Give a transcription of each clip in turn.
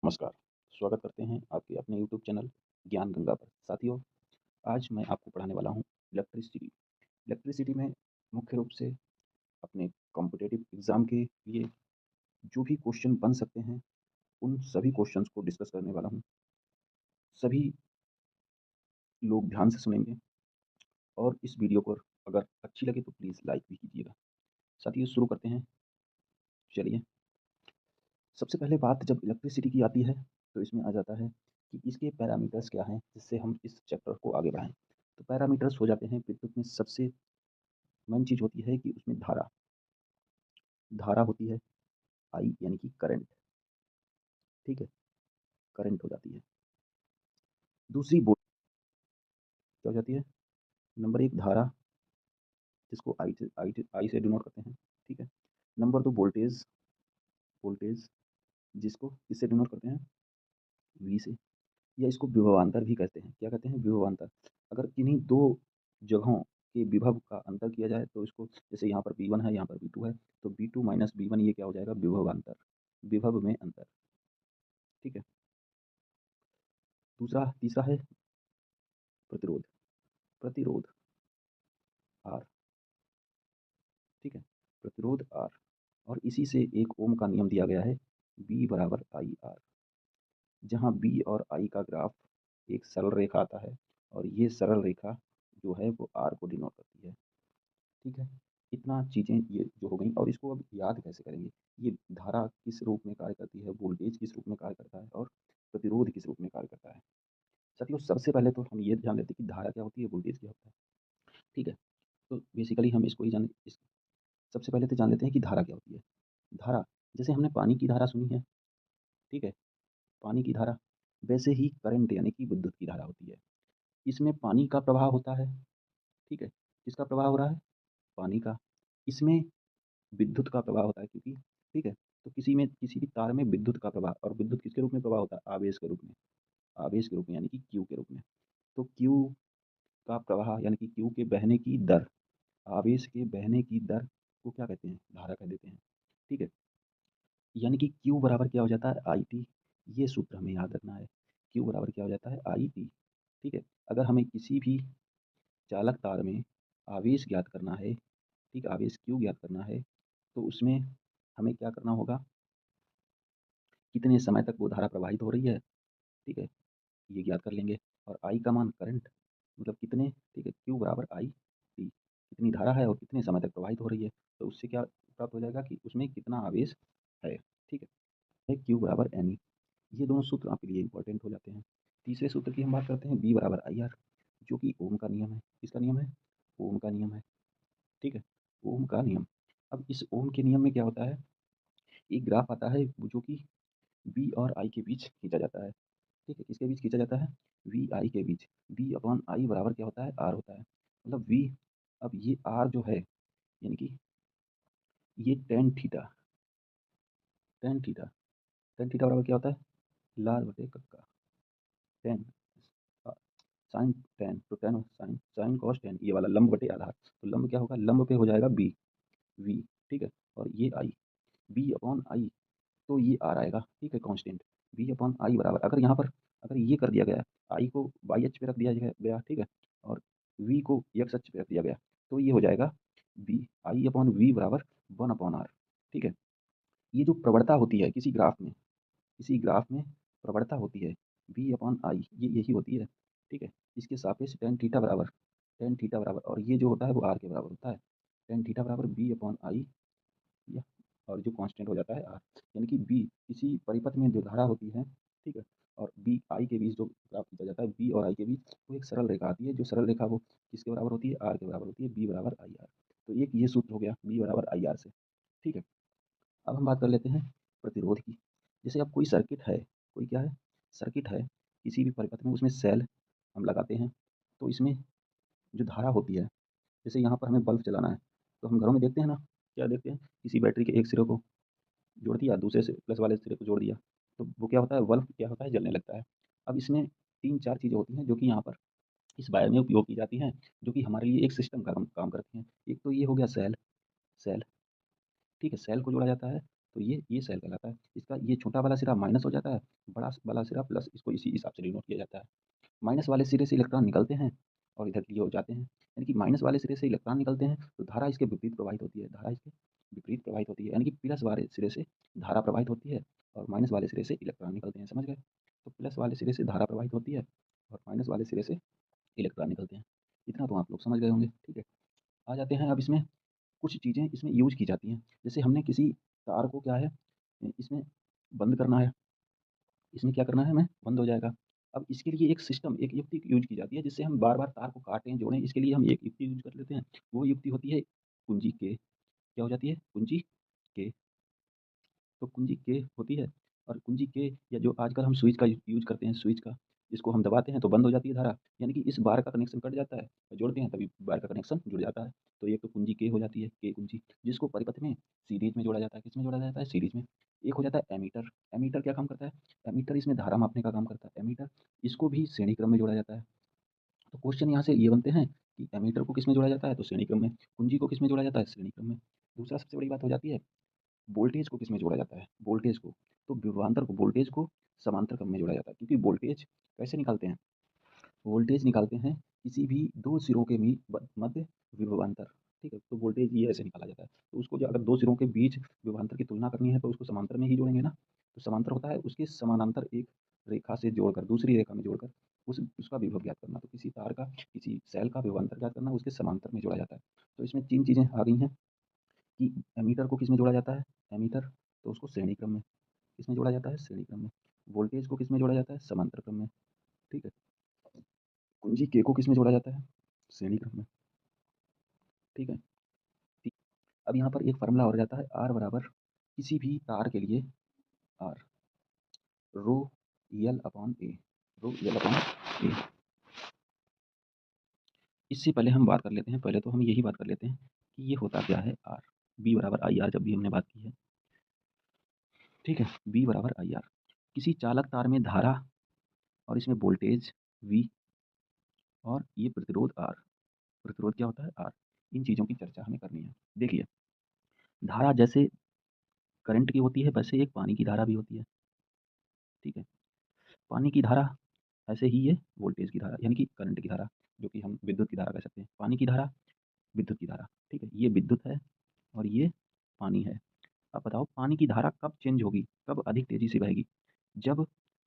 नमस्कार, स्वागत करते हैं आपके अपने यूट्यूब चैनल ज्ञान गंगा पर। साथियों, आज मैं आपको पढ़ाने वाला हूँ इलेक्ट्रिसिटी। इलेक्ट्रिसिटी में मुख्य रूप से अपने कॉम्पिटिटिव एग्ज़ाम के लिए जो भी क्वेश्चन बन सकते हैं, उन सभी क्वेश्चंस को डिस्कस करने वाला हूँ। सभी लोग ध्यान से सुनेंगे और इस वीडियो को अगर अच्छी लगे तो प्लीज़ लाइक भी कीजिएगा। साथियों, शुरू करते हैं। चलिए, सबसे पहले बात जब इलेक्ट्रिसिटी की आती है, तो इसमें आ जाता है कि इसके पैरामीटर्स क्या हैं, जिससे हम इस चैप्टर को आगे बढ़ाएँ। तो पैरामीटर्स हो जाते हैं विद्युत में सबसे मेन चीज़ होती है कि उसमें धारा धारा होती है, आई यानी कि करंट, ठीक है? करंट हो जाती है। दूसरी क्या हो जाती है? नंबर 1 धारा, जिसको आई से डिनोट करते हैं, ठीक है? नंबर 2 वोल्टेज, वोल्टेज जिसको किससे डिनोट करते हैं? वी से, या इसको विभवांतर भी कहते हैं। क्या कहते हैं? विभवांतर। अगर किन्हीं 2 जगहों के विभव का अंतर किया जाए तो इसको, जैसे यहाँ पर V1 है, यहाँ पर V2 है, तो V2 माइनस V1 ये क्या हो जाएगा? विभवांतर, विभव में अंतर, ठीक है? तीसरा है प्रतिरोध, प्रतिरोध R, ठीक है? प्रतिरोध R, और इसी से एक ओम का नियम दिया गया है, V बराबर आई आर, जहाँ V और I का ग्राफ एक सरल रेखा आता है और ये सरल रेखा जो है वो R को डिनोट करती है, ठीक है? इतना चीज़ें ये जो हो गई, और इसको अब याद कैसे करेंगे? ये धारा किस रूप में कार्य करती है, वोल्टेज किस रूप में कार्य करता है और प्रतिरोध किस रूप में कार्य करता है। साथियों, सबसे पहले तो हम ये जान लेते हैं कि धारा क्या होती है, वोल्टेज क्या होता है, ठीक है? तो बेसिकली हम इसको ही सबसे पहले तो जान लेते हैं कि धारा क्या होती है। धारा, जैसे हमने पानी की धारा सुनी है, ठीक है? पानी की धारा, वैसे ही करंट यानी कि विद्युत की धारा होती है। इसमें पानी का प्रवाह होता है, ठीक है? किसका प्रवाह हो रहा है? पानी का। इसमें विद्युत का प्रवाह होता है, क्योंकि, ठीक है? तो किसी भी तार में विद्युत का प्रवाह, और विद्युत किसके रूप में प्रवाह होता है? आवेश के रूप में। आवेश के रूप में यानी कि Q के रूप में। तो Q का प्रवाह यानी कि Q के बहने की दर, आवेश के बहने की दर को क्या कहते हैं? धारा कह देते हैं, ठीक है? यानी कि Q बराबर क्या हो जाता है? I T. ये सूत्र हमें याद रखना है। Q बराबर क्या हो जाता है? आई टी, ठीक है? अगर हमें किसी भी चालक तार में आवेश ज्ञात करना है, ठीक, आवेश Q ज्ञात करना है, तो उसमें हमें क्या करना होगा? कितने समय तक वो धारा प्रवाहित हो रही है, ठीक है? ये ज्ञात कर लेंगे। और आई का मान करंट, मतलब कितने, ठीक है? Q बराबर आई टी, कितनी धारा है और कितने समय तक प्रवाहित हो रही है, तो उससे क्या प्राप्त हो जाएगा कि उसमें कितना आवेश है, ठीक है? Q बराबर एन ई। ये दोनों सूत्र आपके लिए इंपॉर्टेंट हो जाते हैं। तीसरे सूत्र की हम बात करते हैं, V बराबर आई आर, जो कि ओम का नियम है। किसका नियम है? ओम का नियम है, ठीक है? ओम का नियम। अब इस ओम के नियम में क्या होता है? एक ग्राफ आता है जो कि V और I के बीच खींचा जाता है, ठीक है? किसके बीच खींचा जाता है? V I के बीच। V अपॉन I बराबर क्या होता है? R होता है। मतलब V, अब ये R जो है, यानी कि ये tan theta, tan theta, tan theta बराबर क्या होता है? लाल बटे कक्का, टेन साइन टेन, तो tan sine, sine cos tan, ये वाला लंब बटे आधार। तो लंब क्या होगा? लंब पे हो जाएगा बी, वी, ठीक है? और ये आई, बी अपॉन आई, तो ये आर आएगा, ठीक है? कांस्टेंट बी अपॉन आई बराबर, अगर यहाँ पर अगर ये कर दिया गया, आई को वाई अक्ष पे रख दिया गया, ठीक है? और वी को एक्स अक्ष पे रख दिया गया, तो ये हो जाएगा बी आई अपॉन वी बराबर 1/r, ठीक है? ये जो प्रवणता होती है किसी ग्राफ में प्रवणता होती है, बी अपॉन आई, ये यही होती है, ठीक है? इसके सापेक्ष टेन थीटा बराबर, और ये जो होता है वो आर के बराबर होता है। टेन थीटा बराबर बी अपॉन आई, या, और जो कांस्टेंट हो जाता है आर, यानी कि बी, किसी परिपथ में जो धारा होती है, ठीक है? और बी आई के बीच जो ग्राफ खींचा जाता है, बी और आई के बीच, वो एक सरल रेखा आती है, जो सरल रेखा वो किसके बराबर होती है? आर के बराबर होती है, बी बराबर आई आर। तो एक ये सूत्र हो गया, बी बराबर आई आर से, ठीक है? अब हम बात कर लेते हैं प्रतिरोध की। जैसे अब कोई सर्किट है, कोई क्या है? सर्किट है, किसी भी परिपथ में, उसमें सेल हम लगाते हैं, तो इसमें जो धारा होती है, जैसे यहाँ पर हमें बल्ब चलाना है, तो हम घरों में देखते हैं ना, क्या देखते हैं? किसी बैटरी के एक सिरे को जोड़ दिया, दूसरे से प्लस वाले सिरे को जोड़ दिया, तो वो क्या होता है? बल्ब क्या होता है? जलने लगता है। अब इसमें 3-4 चीज़ें होती हैं जो कि यहाँ पर इस वायर में उपयोग की जाती हैं, जो कि हमारे लिए एक सिस्टम का काम करती हैं। एक तो ये हो गया सेल, सेल, ठीक है? सेल को जोड़ा जाता है, तो ये सेल कहलाता है। इसका ये छोटा वाला सिरा माइनस हो जाता है, बड़ा वाला सिरा प्लस, इसको इसी हिसाब से डिनोट किया जाता है। माइनस वाले सिरे से इलेक्ट्रॉन निकलते हैं और इधर ये हो जाते हैं, यानी कि माइनस वाले सिरे से इलेक्ट्रॉन निकलते हैं तो धारा इसके विपरीत प्रवाहित होती है, धारा इसके विपरीत प्रवाहित होती है, यानी कि प्लस वाले सिरे से धारा प्रवाहित होती है और माइनस वाले सिरे से इलेक्ट्रॉन निकलते हैं, समझ गए? तो प्लस वाले सिरे से धारा प्रवाहित होती है और माइनस वाले सिरे से इलेक्ट्रॉन निकलते हैं। इतना तो आप लोग समझ गए होंगे, ठीक है। आ जाते हैं अब इसमें कुछ चीज़ें इसमें यूज़ की जाती हैं। जैसे हमने किसी तार को क्या है इसमें बंद करना है, इसमें क्या करना है हमें, बंद हो जाएगा। अब इसके लिए एक सिस्टम, एक युक्ति यूज़ की जाती है जिससे हम बार-बार तार को काटें, जोड़ें, इसके लिए हम एक युक्ति यूज़ कर लेते हैं। वो युक्ति होती है कुंजी के। क्या हो जाती है? कुंजी के। तो कुंजी के होती है और कुंजी के या जो आजकल हम स्विच का यूज़ करते हैं, स्विच का, जिसको हम दबाते हैं तो बंद हो जाती है धारा, यानी कि इस बार का कनेक्शन कट जाता है और जोड़ते हैं तभी बार का कनेक्शन जुड़ जाता है। तो ये तो कुंजी के हो जाती है, के कुंजी, जिसको परिपथ में सीरीज़ में जोड़ा जाता है। किसमें जोड़ा जाता है? सीरीज़ में। एक हो जाता है एमीटर। एमीटर क्या काम करता है? एमीटर इसमें धारा मापने का काम करता है। एमीटर, इसको भी श्रेणी क्रम में जोड़ा जाता है। तो क्वेश्चन यहाँ से ये बनते हैं कि एमीटर को किसमें जोड़ा जाता है? तो श्रेणी क्रम में। कुंजी को किसमें जोड़ा जाता है? श्रेणी क्रम में। दूसरा सबसे बड़ी बात हो जाती है वोल्टेज को किसमें जोड़ा जाता है? वोल्टेज को, तो विभवांतर को, वोल्टेज को समांतर क्रम में जोड़ा जाता है, क्योंकि वोल्टेज कैसे निकालते हैं? वोल्टेज निकालते हैं किसी भी दो सिरों के मध्य विभवांतर, ठीक है? तो वोल्टेज ये ऐसे निकाला जाता है। तो उसको जो अगर दो सिरों के बीच विभवांतर की तुलना करनी है तो उसको समांतर में ही जोड़ेंगे ना। तो समांतर होता है उसके समानांतर एक रेखा से जोड़कर, दूसरी रेखा में जोड़कर उसका विभव ज्ञात करना। तो किसी तार का, किसी सेल का विभवांतर ज्ञात करना उसके समांतर में जोड़ा जाता है। तो इसमें 3 चीज़ें आ गई हैं कि एमीटर को किसमें जोड़ा जाता है? एमीटर, तो उसको श्रेणी क्रम में। किसमें जोड़ा जाता है? श्रेणी क्रम में। वोल्टेज को किसमें जोड़ा जाता है? समांतर क्रम में, ठीक है। कुंजी के को किसमें जोड़ा जाता है? श्रेणी क्रम में, ठीक है। अब यहाँ पर एक फार्मूला और जाता है, आर बराबर किसी भी तार के लिए R rho L upon A, rho L upon A. इससे पहले हम बात कर लेते हैं, पहले तो हम यही बात कर लेते हैं कि ये होता क्या है आर। बी बराबर आई आर जब भी हमने बात की है, ठीक है। बी बराबर आई आर, किसी चालक तार में धारा और इसमें वोल्टेज वी और ये प्रतिरोध आर। प्रतिरोध क्या होता है? आर। इन चीज़ों की चर्चा हमें करनी है। देखिए, धारा जैसे करंट की होती है वैसे एक पानी की धारा भी होती है, ठीक है। पानी की धारा ऐसे ही है वोल्टेज की धारा, यानी कि करंट की धारा, जो कि हम विद्युत की धारा कह सकते हैं। पानी की धारा, विद्युत की धारा, ठीक है। ये विद्युत है और ये पानी है। अब बताओ पानी की धारा कब चेंज होगी, कब अधिक तेज़ी से बहेगी? जब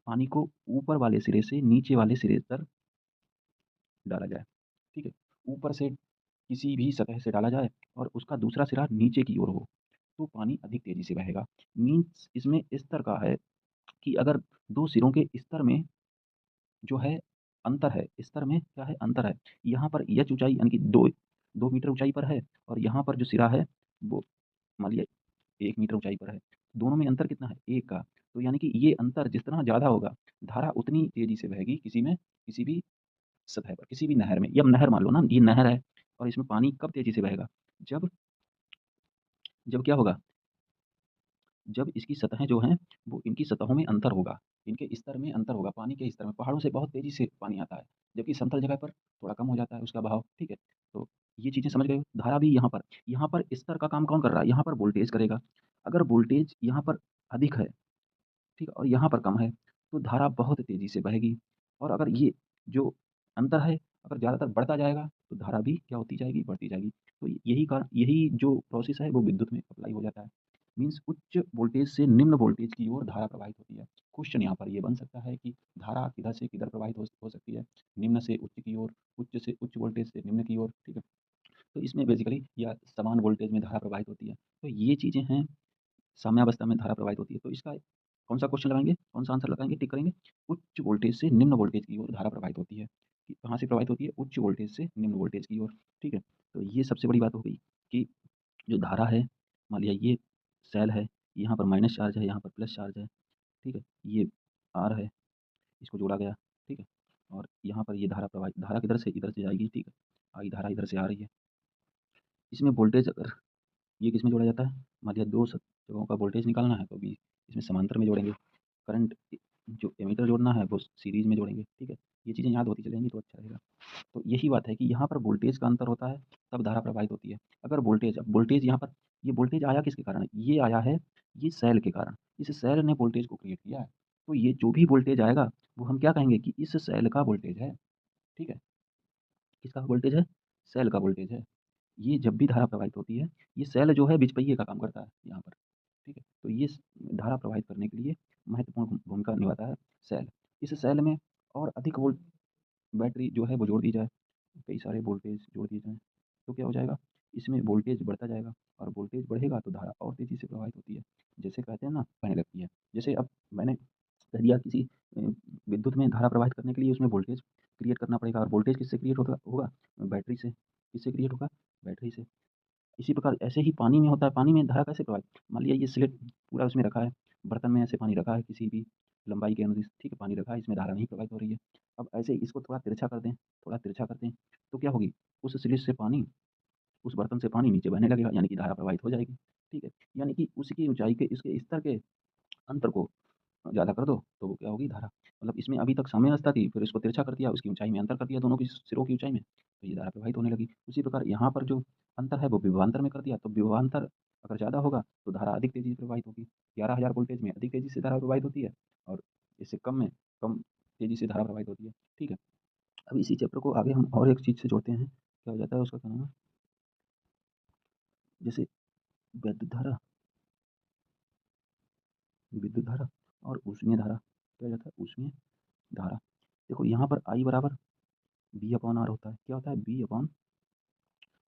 पानी को ऊपर वाले सिरे से नीचे वाले सिरे तक डाला जाए, ठीक है। ऊपर से किसी भी सतह से डाला जाए और उसका दूसरा सिरा नीचे की ओर हो, तो पानी अधिक तेज़ी से बहेगा। मीन्स इसमें इस तरह का है कि अगर 2 सिरों के स्तर में जो है अंतर है, स्तर में क्या है? अंतर है। यहाँ पर एच ऊँचाई यानी कि 2 मीटर ऊँचाई पर है और यहाँ पर जो सिरा है वो मान लिया 1 मीटर ऊँचाई पर है। दोनों में अंतर कितना है? 1 का। तो यानी कि ये अंतर जितना ज़्यादा होगा, धारा उतनी तेज़ी से बहेगी किसी में, किसी भी सतह पर, किसी भी नहर में। या नहर मान लो ना, ये नहर है और इसमें पानी कब तेज़ी से बहेगा? जब जब क्या होगा? जब इसकी सतहें जो हैं, वो इनकी सतहों में अंतर होगा, इनके स्तर में अंतर होगा, पानी के स्तर में। पहाड़ों से बहुत तेज़ी से पानी आता है, जबकि समतल जगह पर थोड़ा कम हो जाता है उसका बहाव, ठीक है? तो ये चीज़ें समझ गए हो? धारा भी यहाँ पर स्तर का काम कौन कर रहा है? यहाँ पर वोल्टेज करेगा। अगर वोल्टेज यहाँ पर अधिक है, ठीक है, और यहाँ पर कम है, तो धारा बहुत तेज़ी से बहेगी। और अगर ये जो अंतर है, अगर ज़्यादातर बढ़ता जाएगा, तो धारा भी क्या होती जाएगी? बढ़ती जाएगी। तो यही जो प्रोसेस है, वो विद्युत में अप्लाई हो जाता है। मीन्स उच्च वोल्टेज से निम्न वोल्टेज की ओर धारा प्रवाहित होती है। क्वेश्चन यहाँ पर ये बन सकता है कि धारा किधर से किधर प्रवाहित हो सकती है? निम्न से उच्च की ओर, उच्च से उच्च वोल्टेज से निम्न की ओर, ठीक है? तो इसमें बेसिकली या समान वोल्टेज में धारा प्रवाहित होती है। तो ये चीज़ें हैं, साम्यावस्था में धारा प्रवाहित होती है। तो इसका कौन-सा क्वेश्चन लगाएँगे? कौन-सा आंसर लगाएँगे, टिक करेंगे? उच्च वोल्टेज से निम्न वोल्टेज की ओर धारा प्रवाहित होती है। कि कहाँ से प्रवाहित होती है? उच्च वोल्टेज से निम्न वोल्टेज की ओर, ठीक है? तो ये सबसे बड़ी बात हो गई कि जो धारा है, मान लिया ये सेल है, यहाँ पर माइनस चार्ज है, यहाँ पर प्लस चार्ज है, ठीक है? ये R है, इसको जोड़ा गया, ठीक है? और यहाँ पर ये धारा किधर से? इधर से जाएगी, ठीक है? I धारा इधर से आ रही है। इसमें वोल्टेज अगर ये किसमें जोड़ा जाता है? मान लिया 2 जगहों का वोल्टेज निकालना है तो भी इसमें समांतर में जोड़ेंगे। करंट जो एमीटर जोड़ना है वो सीरीज़ में जोड़ेंगे, ठीक है? ये चीज़ें याद होती चलेंगी तो अच्छा रहेगा। तो यही बात है कि यहाँ पर वोल्टेज का अंतर होता है, तब धारा प्रवाहित होती है। अगर वोल्टेज यहाँ पर ये वोल्टेज आया किसके कारण है? ये आया है ये सेल के कारण। इस सेल ने वोल्टेज को क्रिएट किया है। तो ये जो भी वोल्टेज आएगा, वो हम क्या कहेंगे कि इस सेल का वोल्टेज है, ठीक है? किसका वोल्टेज है? सेल का वोल्टेज है। ये जब भी धारा प्रवाहित होती है, ये सेल जो है बिचपहिए का काम करता है यहाँ पर, ठीक है? तो ये धारा प्रवाहित करने के लिए महत्वपूर्ण भूमिका निभाता है सेल। इस सेल में और अधिक वोल्ट बैटरी जो है वो जोड़ दी जाए, कई सारे वोल्टेज जोड़ दिए जाएँ, तो क्या हो जाएगा? इसमें वोल्टेज बढ़ता जाएगा और वोल्टेज बढ़ेगा तो धारा और तेज़ी से प्रवाहित होती है। जैसे कहते हैं ना बहने लगती है। जैसे अब मैंने कह दिया किसी विद्युत में धारा प्रवाहित करने के लिए उसमें वोल्टेज क्रिएट करना पड़ेगा और वोल्टेज किससे क्रिएट होगा होगा? बैटरी से। किससे क्रिएट होगा? बैटरी से। इसी प्रकार ऐसे ही पानी में होता है, पानी में धारा कैसे प्रवाहित मान लिया ये स्लेट पूरा उसमें रखा है, बर्तन में ऐसे पानी रखा है किसी भी लंबाई के अनुदिश ठीक है, पानी रखा है, इसमें धारा नहीं प्रवाहित हो रही है। अब ऐसे ही इसको थोड़ा तिरछा कर दें, थोड़ा तिरछा करते हैं, तो क्या होगी? उस स्लिट से पानी उस बर्तन से पानी नीचे बहने लगेगा, यानी कि धारा प्रवाहित हो जाएगी, ठीक है? यानी कि उसकी ऊँचाई के इसके स्तर के अंतर को ज़्यादा कर दो, तो वो क्या होगी धारा मतलब इसमें अभी तक साम्यावस्था थी, फिर इसको तिरछा कर दिया, उसकी ऊँचाई में अंतर कर दिया दोनों की सिरों की ऊँचाई में, तो ये धारा प्रवाहित होने लगी। उसी प्रकार यहाँ पर जो अंतर है वो विभवांतर में कर दिया, तो विभवांतर अगर ज़्यादा होगा तो धारा अधिक तेज़ी से प्रवाहित होगी। 11,000 वोल्टेज में अधिक तेज़ी से धारा प्रवाहित होती है और इससे कम में कम तेज़ी से धारा प्रवाहित होती है, ठीक है? अब इसी चैप्टर को आगे हम और एक चीज़ से जोड़ते हैं, क्या हो जाता है उसका क्या नाम है? जैसे वैद्युत धारा विद्युत धारा और ऊष्मीय धारा, क्या हो जाता है? ऊष्मीय धारा। देखो यहाँ पर I बराबर V/R होता है। क्या होता है? V/,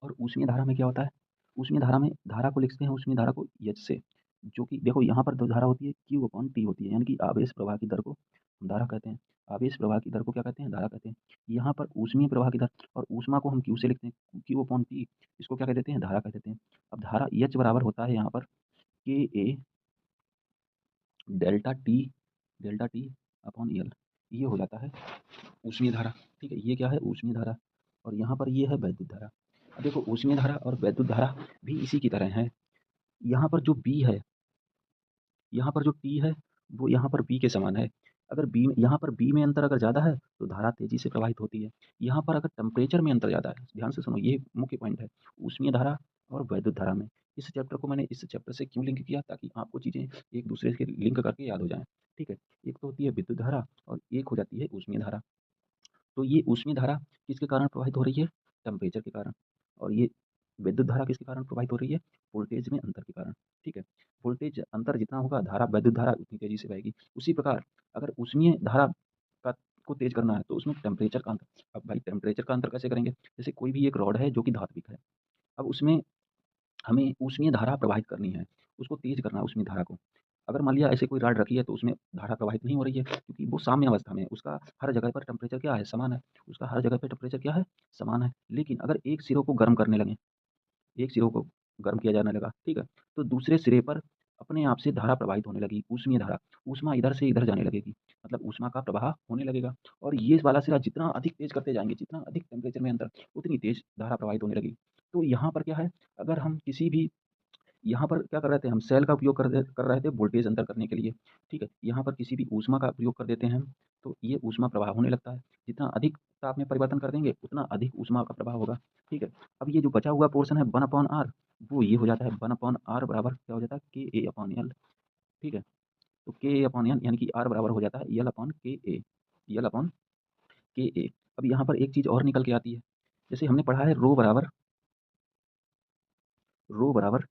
और ऊष्मीय धारा में क्या होता है? ऊष्मीय धारा में धारा को लिखते हैं ऊष्मीय धारा को H से, जो कि देखो यहाँ पर जो धारा होती है Q/T होती है, यानी कि आवेश प्रवाह की दर को हम धारा कहते हैं। आवेश प्रवाह की दर को क्या कहते हैं? धारा कहते हैं। यहाँ पर ऊष्मीय प्रवाह की दर और ऊष्मा को हम Q से लिखते हैं, Q/T इसको क्या कह देते हैं? धारा कह देते हैं। अब धारा H बराबर होता है यहाँ पर KA डेल्टा T/L, ये हो जाता है ऊष्मीय धारा, ठीक है? ये क्या है? ऊष्मीय धारा और यहाँ पर ये है वैद्युत धारा। अब देखो ऊष्मीय धारा और वैद्युत धारा भी इसी की तरह है। यहाँ पर जो B है, यहाँ पर जो T है, वो यहाँ पर B के समान है। अगर B में यहाँ पर B में अंतर अगर ज़्यादा है, तो धारा तेज़ी से प्रवाहित होती है। यहाँ पर अगर टेम्परेचर में अंतर ज़्यादा है, ध्यान से सुनो ये मुख्य पॉइंट है, ऊष्मीय धारा और वैद्युत धारा में। इस चैप्टर को मैंने इस चैप्टर से क्यों लिंक किया? ताकि आपको चीज़ें एक दूसरे के लिंक करके याद हो जाएँ, ठीक है? एक तो होती है विद्युत धारा और एक हो जाती है ऊष्मीय धारा। तो ये ऊष्मीय धारा किसके कारण प्रवाहित हो रही है? टेम्परेचर के कारण। और ये विद्युत धारा किसके कारण प्रवाहित हो रही है? वोल्टेज में अंतर के कारण, ठीक है? वोल्टेज अंतर जितना होगा धारा विद्युत धारा उतनी तेज़ी से बहेगी। उसी प्रकार अगर ऊष्मीय धारा का को तेज़ करना है तो उसमें टेम्परेचर का अंतर, अब भाई टेम्परेचर का अंतर कैसे करेंगे? जैसे कोई भी एक रॉड है जो कि धात्विक है, अब उसमें हमें ऊष्मीय धारा प्रवाहित करनी है, उसको तेज़ करना है ऊष्मीय धारा को। अगर मान लिया ऐसे कोई रॉड रखी है तो उसमें धारा प्रवाहित नहीं हो रही है क्योंकि वो साम्य अवस्था में है, उसका हर जगह पर टेम्परेचर क्या है? समान है। उसका हर जगह पे टेम्परेचर क्या है? समान है। लेकिन अगर एक सिरों को गर्म करने लगें, एक सिरों को गर्म किया जाने लगा, ठीक है? तो दूसरे सिरे पर अपने आप से धारा प्रवाहित होने लगी, ऊष्मीय धारा। ऊष्मा इधर से इधर जाने लगेगी, मतलब ऊष्मा का प्रवाह होने लगेगा और ये वाला सिरा जितना अधिक तेज़ करते जाएँगे, जितना अधिक टेम्परेचर में अंतर, उतनी तेज़ धारा प्रवाहित होने लगेगी। तो यहाँ पर क्या है, अगर हम किसी भी यहाँ पर क्या कर रहे थे हम सेल का उपयोग कर रहे थे वोल्टेज अंतर करने के लिए, ठीक है? यहाँ पर किसी भी ऊष्मा का प्रयोग कर देते हैं हम, तो ये ऊष्मा प्रवाह होने लगता है। जितना अधिक ताप में परिवर्तन कर देंगे, उतना अधिक ऊष्मा का प्रवाह होगा, ठीक है? अब ये जो बचा हुआ पोर्शन है 1/R वो ये हो जाता है 1/R बराबर क्या हो जाता है? KA/L, ठीक है? तो KA/L यानी कि R बराबर हो जाता है L/KA, L/KA। अब यहाँ पर एक चीज़ और निकल के आती है, जैसे हमने पढ़ा है रो बराबर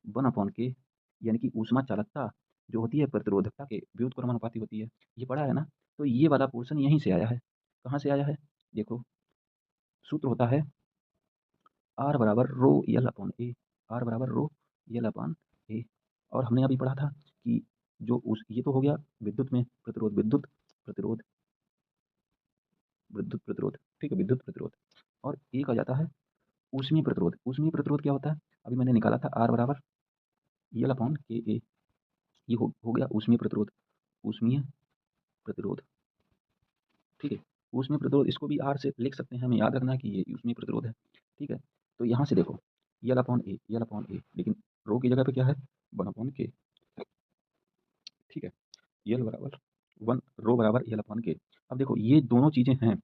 1/K, यानी कि ऊष्मा चालकता जो होती है प्रतिरोधकता के व्युत्क्रमानुपाती होती है। ये पढ़ा है ना? तो ये वाला पोर्शन यहीं से आया है। कहाँ से आया है? देखो सूत्र होता है R बराबर रो L/A, R बराबर रो L/A। और हमने अभी पढ़ा था कि जो उस ये तो हो गया विद्युत में प्रतिरोध, प्रतिरोध, विद्युत प्रतिरोध, ठीक है? विद्युत प्रतिरोध। और एक आ जाता है ऊष्मीय प्रतिरोध। ऊष्मीय प्रतिरोध क्या होता है? अभी मैंने निकाला था R बराबर L/KA, ये हो गया ऊष्मीय प्रतिरोध, ऊष्मीय प्रतिरोध, ठीक है? ऊष्मीय प्रतिरोध इसको भी R से लिख सकते हैं, हमें याद रखना है कि ये ऊष्मीय प्रतिरोध है, ठीक है? तो यहाँ से देखो L/A, लेकिन रो की जगह पे क्या है? 1/K, ठीक है? L बराबर 1 रो बराबर एल अपॉन के। अब देखो ये दोनों चीज़ें हैं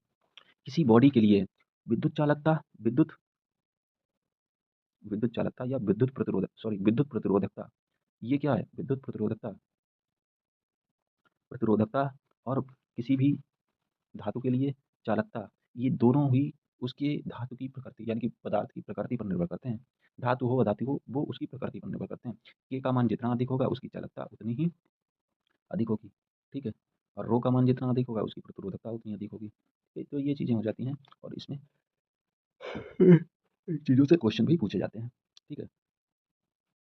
किसी बॉडी के लिए विद्युत चालकता, विद्युत चालकता या विद्युत प्रतिरोधकता। ये क्या है? विद्युत प्रतिरोधकता और किसी भी धातु के लिए चालकता, ये दोनों ही उसके धातु की प्रकृति यानी कि पदार्थ की प्रकृति पर निर्भर करते हैं। धातु हो अधातु हो, वो उसकी प्रकृति पर निर्भर करते हैं। के का मान जितना अधिक होगा उसकी चालकता उतनी ही अधिक होगी, ठीक है? और रो का मान जितना अधिक होगा उसकी प्रतिरोधकता उतनी अधिक होगी। तो ये चीज़ें हो जाती हैं और इसमें चीज़ों से क्वेश्चन भी पूछे जाते हैं, ठीक है?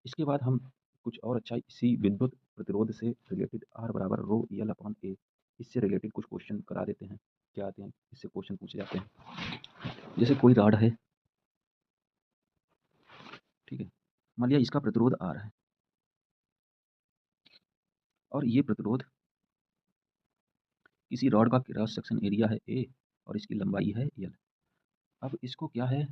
इसके बाद हम कुछ और अच्छा इसी विद्युत प्रतिरोध से रिलेटेड आर बराबर रो एल अपॉन ए, इससे रिलेटेड कुछ क्वेश्चन करा देते हैं। क्या आते हैं? इससे क्वेश्चन पूछे जाते हैं। जैसे कोई रॉड है, ठीक है? मान लिया इसका प्रतिरोध आर है और ये प्रतिरोध किसी रॉड का क्रॉस सेक्शन एरिया है ए और इसकी लंबाई है एल। अब इसको क्या है,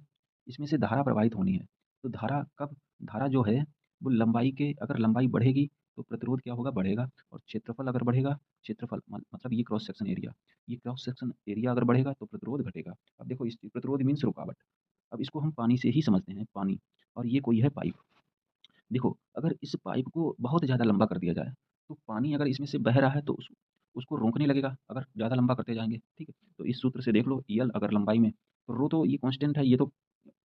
इसमें से धारा प्रवाहित होनी है। तो धारा जो है वो लंबाई के, अगर लंबाई बढ़ेगी तो प्रतिरोध क्या होगा? बढ़ेगा। और क्षेत्रफल अगर बढ़ेगा, क्षेत्रफल मतलब ये क्रॉस सेक्शन एरिया, ये क्रॉस सेक्शन एरिया अगर बढ़ेगा तो प्रतिरोध घटेगा। अब देखो इस प्रतिरोध मीन्स रुकावट। अब इसको हम पानी से ही समझते हैं, पानी, और ये कोई है पाइप। देखो अगर इस पाइप को बहुत ज़्यादा लंबा कर दिया जाए तो पानी अगर इसमें से बह रहा है तो उसको रोकने लगेगा अगर ज़्यादा लंबा करते जाएंगे, ठीक है? तो इस सूत्र से देख लो यल अगर लंबाई में, तो रो तो ये कांस्टेंट है, ये तो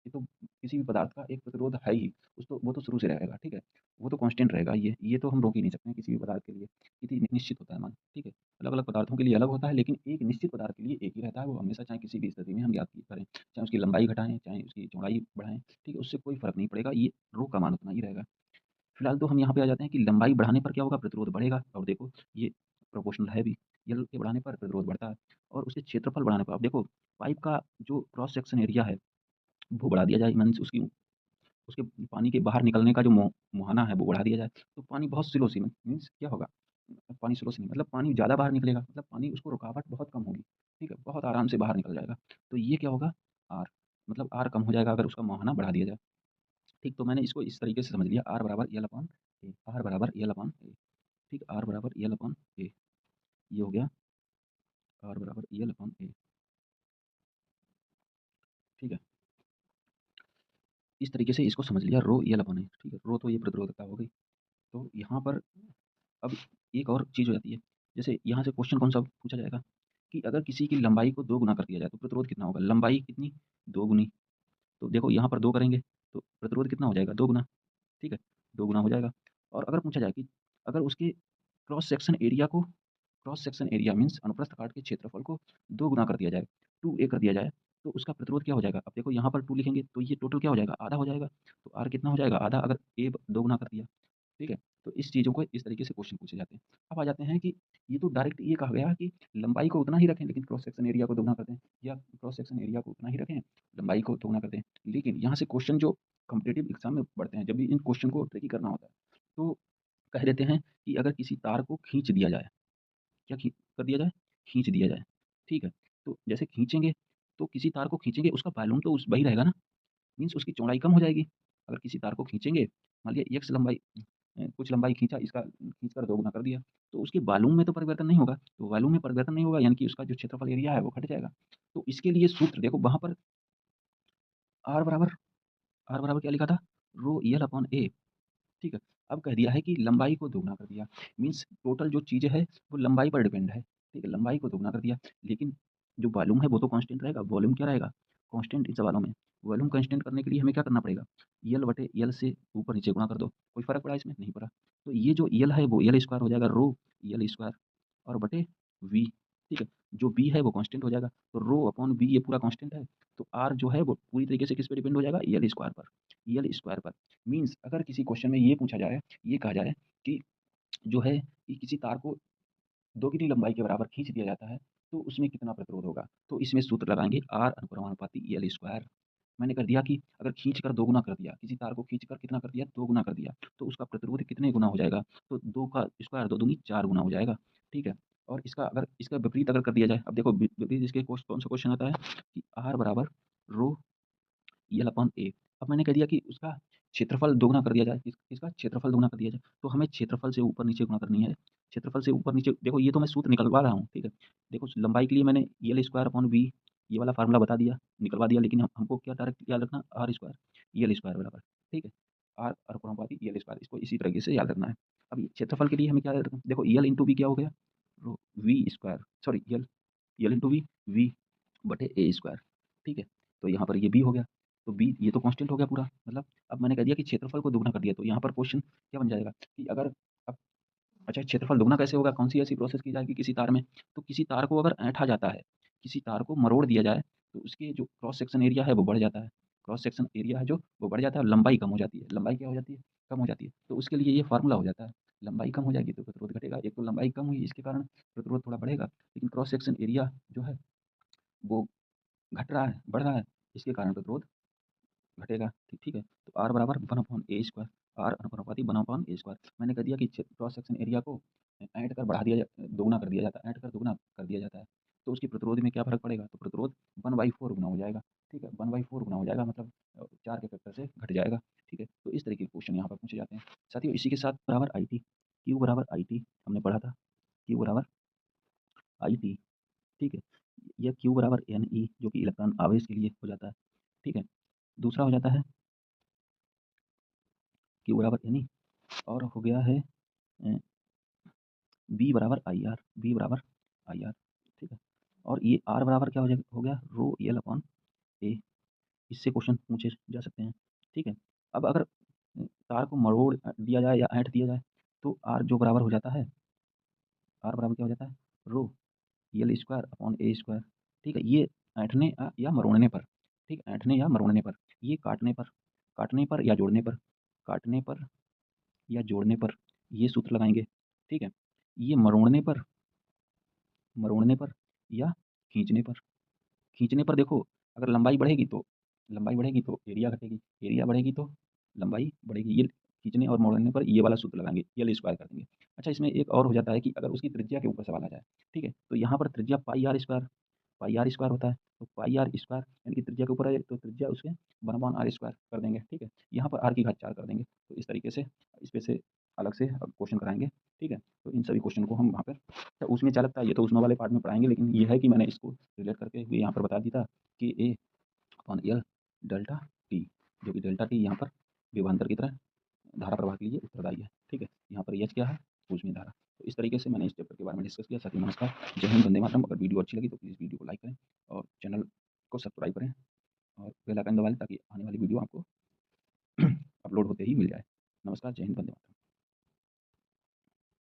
किसी भी पदार्थ का एक प्रतिरोध है ही, उस तो वो तो शुरू से रहेगा, ठीक है? वो तो कांस्टेंट रहेगा, ये तो हम रोक ही नहीं सकते हैं किसी भी पदार्थ के लिए, ये तो निश्चित होता है मान, ठीक है? अलग अलग पदार्थों के लिए अलग होता है लेकिन एक निश्चित पदार्थ के लिए एक ही रहता है, वो हमेशा चाहे किसी भी स्थिति में हम ज्ञात करें, चाहे उसकी लंबाई घटाएं चाहे उसकी चौड़ाई बढ़ाएं, ठीक है? उससे कोई फर्क नहीं पड़ेगा, ये रो का मान उतना ही रहेगा। फिलहाल तो हम यहाँ पे आ जाते हैं कि लंबाई बढ़ाने पर क्या होगा? प्रतिरोध बढ़ेगा। और देखो ये प्रोपोर्शनल है भी, यल के बढ़ाने पर प्रतिरोध बढ़ता है और उसके क्षेत्रफल बढ़ाने पर, अब देखो पाइप का जो क्रॉस सेक्शन एरिया है वो बढ़ा दिया जाए, मीन्स उसकी उसके पानी के बाहर निकलने का जो मुहाना है वो बढ़ा दिया जाए, तो पानी बहुत स्लो सी मीन्स क्या होगा? पानी स्लो से नहीं मतलब पानी ज़्यादा बाहर निकलेगा, मतलब पानी उसको रुकावट बहुत कम होगी, ठीक है? बहुत आराम से बाहर निकल जाएगा। तो ये क्या होगा? आर, मतलब आर कम हो जाएगा अगर उसका मुहाना बढ़ा दिया जाए। ठीक, तो मैंने इसको इस तरीके से समझ लिया, आर बराबर एल अपॉन ए, आर बराबर एल अपॉन ए, ठीक, आर बराबर एल अपॉन ए, ये हो गया आर बराबर एल अपॉन ए, ठीक है? इस तरीके से इसको समझ लिया, रो एल अपॉन ए, ठीक है? रो तो ये प्रतिरोधकता हो गई। तो यहाँ पर अब एक और चीज़ हो जाती है, जैसे यहाँ से क्वेश्चन कौन सा पूछा जाएगा कि अगर किसी की लंबाई को 2 गुना कर दिया जाए तो प्रतिरोध कितना होगा? लंबाई कितनी? 2 गुनी। तो देखो यहाँ पर 2 करेंगे तो प्रतिरोध कितना हो जाएगा? 2 गुना, ठीक है? 2 गुना हो जाएगा। और अगर पूछा जाए कि अगर उसके क्रॉस सेक्शन एरिया मीन्स अनुप्रस्थ काट के क्षेत्रफल को 2 गुना कर दिया जाए, 2a कर दिया जाए, तो उसका प्रतिरोध क्या हो जाएगा? अब देखो यहाँ पर 2 लिखेंगे तो ये टोटल क्या हो जाएगा? आधा हो जाएगा। तो r कितना हो जाएगा? आधा, अगर a 2 गुना कर दिया, ठीक है? तो इस चीज़ों को इस तरीके से क्वेश्चन पूछे जाते हैं। अब आ जाते हैं कि ये तो डायरेक्ट ये कहा गया कि लंबाई को उतना ही रखें लेकिन क्रॉस सेक्शन एरिया को दोगुना कर दें, या क्रॉस सेक्शन एरिया को उतना ही रखें, लंबाई को दोगुना कर दें। लेकिन यहाँ से क्वेश्चन जो कॉम्पिटिटिव एग्ज़ाम में पढ़ते हैं, जब भी इन क्वेश्चन को ट्रिकी करना होता है, तो कह देते हैं कि अगर किसी तार को खींच दिया जाए, क्या कर दिया जाए? खींच दिया जाए, ठीक है? तो जैसे खींचेंगे, तो किसी तार को खींचेंगे उसका वॉल्यूम तो उस वही रहेगा ना, मीन्स उसकी चौड़ाई कम हो जाएगी। अगर किसी तार को खींचेंगे, मान लिया एक्स लंबाई, कुछ लंबाई खींचा, इसका खींच कर दोगुना कर दिया, तो उसके वॉल्यूम में तो परिवर्तन नहीं होगा। तो वॉल्यूम में परिवर्तन नहीं होगा यानी कि उसका जो क्षेत्रफल एरिया है वो घट जाएगा। तो इसके लिए सूत्र देखो वहाँ पर आर बराबर क्या लिखा था? रो एल अपॉन ए, ठीक है? अब कह दिया है कि लंबाई को दोगुना कर दिया, मीन्स टोटल जो चीज़ है वो लंबाई पर डिपेंड है, ठीक है? लंबाई को दोगुना कर दिया, लेकिन जो वॉल्यूम है वो तो कांस्टेंट रहेगा। वॉल्यूम क्या रहेगा? कांस्टेंट इन सवालों में। वॉल्यूम कांस्टेंट करने के लिए हमें क्या करना पड़ेगा? यल बटे यल से ऊपर नीचे गुणा कर दो। कोई फ़र्क पड़ा इसमें? नहीं पड़ा। तो ये जो यल है वो यल स्क्वायर हो जाएगा, रो यल स्क्वायर और बटे वी, ठीक है? जो वी है वो कांस्टेंट हो जाएगा, तो रो अपॉन वी ये पूरा कांस्टेंट है। तो आर जो है वो पूरी तरीके से किस पे डिपेंड हो जाएगा? यल स्क्वायर पर। यल स्क्वायर पर मीन्स अगर किसी क्वेश्चन में ये पूछा जाए, ये कहा जाए कि जो है कि किसी तार को दोगुनी लंबाई के बराबर खींच दिया जाता है, तो उसमें कितना प्रतिरोध होगा? तो इसमें सूत्र लगाएँगे आर अनुक्रमानुपाती यल स्क्वायर। मैंने कर दिया कि अगर खींच कर 2 गुना कर दिया, किसी तार को खींच कर कितना कर दिया? 2 गुना कर दिया, तो उसका प्रतिरोध कितने गुना हो जाएगा? तो 2 का स्क्वायर 2 दूनी 4 गुना हो जाएगा, ठीक है? और इसका अगर इसका विपरीत अगर कर दिया जाए, अब देखो विपरीत इसके कौन सा क्वेश्चन आता है कि आर बराबर रो यल अपॉन ए। अब मैंने कह दिया कि उसका क्षेत्रफल दोगुना कर दिया जाए, इसका क्षेत्रफल दोगुना कर दिया जाए, तो हमें क्षेत्रफल से ऊपर नीचे गुणा करनी है। क्षेत्रफल से ऊपर नीचे देखो, ये तो मैं सूत्र निकलवा रहा हूँ, ठीक है। देखो लंबाई के लिए मैंने यल स्क्वायर अपॉन वी ये वाला फार्मूला बता दिया, निकलवा दिया, लेकिन हमको क्या डायरेक्ट याद रखना, आर स्क्वायर यल स्क्वायर बराबर, ठीक है, आर अनुपाती यल स्क्वायर, इसको इसी तरीके से याद रखना है। अब क्षेत्रफल के लिए हमें क्या याद रखना, देखो यल इंटू वी क्या हो गया, v square, sorry l l into v v बटे ए स्क्वायर, ठीक है। तो यहाँ पर ये बी हो गया, तो बी ये तो कांस्टेंट हो गया पूरा, मतलब अब मैंने कह दिया कि क्षेत्रफल को दुगना कर दिया, तो यहाँ पर क्वेश्चन क्या बन जाएगा कि अगर अब अच्छा क्षेत्रफल दुगना कैसे होगा, कौन सी ऐसी प्रोसेस की जाएगी किसी तार में, तो किसी तार को अगर ऐंठा जाता है, किसी तार को मरोड़ दिया जाए, तो उसके जो क्रॉस सेक्शन एरिया है वो बढ़ जाता है, क्रॉस सेक्शन एरिया है जो वो बढ़ जाता है, और लंबाई कम हो जाती है, लंबाई क्या हो जाती है, कम हो जाती है, तो उसके लिए ये फार्मूला हो जाता है, लंबाई कम हो जाएगी तो प्रतिरोध घटेगा, एक तो लंबाई कम हुई इसके कारण प्रतिरोध थोड़ा बढ़ेगा, लेकिन क्रॉस सेक्शन एरिया जो है वो घट रहा है, बढ़ रहा है, इसके कारण प्रतिरोध घटेगा, ठीक है। तो आर बराबर 1/a², आर अनुपाती 1/a²। मैंने कह दिया कि क्रॉस सेक्शन एरिया को ऐंठ कर बढ़ा दिया दोगुना कर दिया जाता है, ऐंठ कर दोगुना कर दिया जाता है, तो उसकी प्रतिरोध में क्या फ़र्क पड़ेगा, तो प्रतिरोध 1/4 गुना हो जाएगा, ठीक है, 1/4 गुना हो जाएगा, मतलब 4 के फैक्टर से घट जाएगा, ठीक है। तो इस तरीके के क्वेश्चन यहाँ पर पूछे जाते हैं। साथियों इसी के साथ बराबर आई टी, क्यू बराबर आई टी हमने पढ़ा था, क्यू बराबर आई टी, ठीक है। यह क्यू बराबर एन ई जो कि इलेक्ट्रॉन आवेश के लिए हो जाता है, ठीक है। दूसरा हो जाता है क्यू बराबर एन ई, और हो गया है बी बराबर आई आर, बी बराबर आई आर, ठीक है। और ये आर बराबर क्या हो गया रो एल अपॉन ए, इससे क्वेश्चन पूछे जा सकते हैं, ठीक है। अब अगर तार को मरोड़ दिया जाए या ऐंठ दिया जाए, तो आर जो बराबर हो जाता है, आर बराबर क्या हो जाता है रो एल स्क्वायर अपॉन ए स्क्वायर, ठीक है। ये ऐंठने या मरोड़ने पर, ठीक है, ऐंठने या मरोड़ने पर, ये काटने पर या जोड़ने पर, काटने पर या जोड़ने पर ये सूत्र लगाएंगे, ठीक है। ये मरोड़ने पर या खींचने पर, खींचने पर देखो अगर लंबाई बढ़ेगी तो एरिया घटेगी, एरिया बढ़ेगी तो लंबाई बढ़ेगी, ये खींचने और मोड़ने पर ये वाला सूत्र लगाएंगे, यल स्क्वायर कर देंगे। अच्छा इसमें एक और हो जाता है कि अगर उसकी त्रिज्या के ऊपर सवाल आ जाए, ठीक है, तो यहाँ पर त्रिज्या पाई आर स्क्वायर होता है, तो पाई आर स्क्वायर यानी कि त्रिज्या के ऊपर है तो त्रिज्या उसके 1/r² कर देंगे, ठीक है। यहाँ पर आर की घात 4 कर देंगे, तो इस तरीके से इस पे से अलग से क्वेश्चन कराएंगे, ठीक है। तो इन सभी क्वेश्चन को हम वहाँ पर, तो उसमें क्या लगता है, ये तो उसमें वाले पार्ट में पढ़ाएंगे, लेकिन ये है कि मैंने इसको रिलेट करके हुए यहाँ पर बता दिया था कि ए अपॉन एल डेल्टा टी, जो कि डेल्टा टी यहाँ पर विभवांतर की तरह धारा प्रवाह के लिए उत्तरदायी है, ठीक है। यहाँ पर एच क्या है, ऊष्मीय धारा। तो इस तरीके से मैंने इस चैप्टर के बारे में डिस्कस किया। साथी नमस्कार, जय हिंद, वंदे मातरम। अगर वीडियो अच्छी लगी तो प्लीज़ वीडियो को लाइक करें और चैनल को सब्सक्राइब करें और बेल आइकन दबा लें ताकि आने वाली वीडियो आपको अपलोड होते ही मिल जाए। नमस्कार, जय हिंद, वंदे मातरम।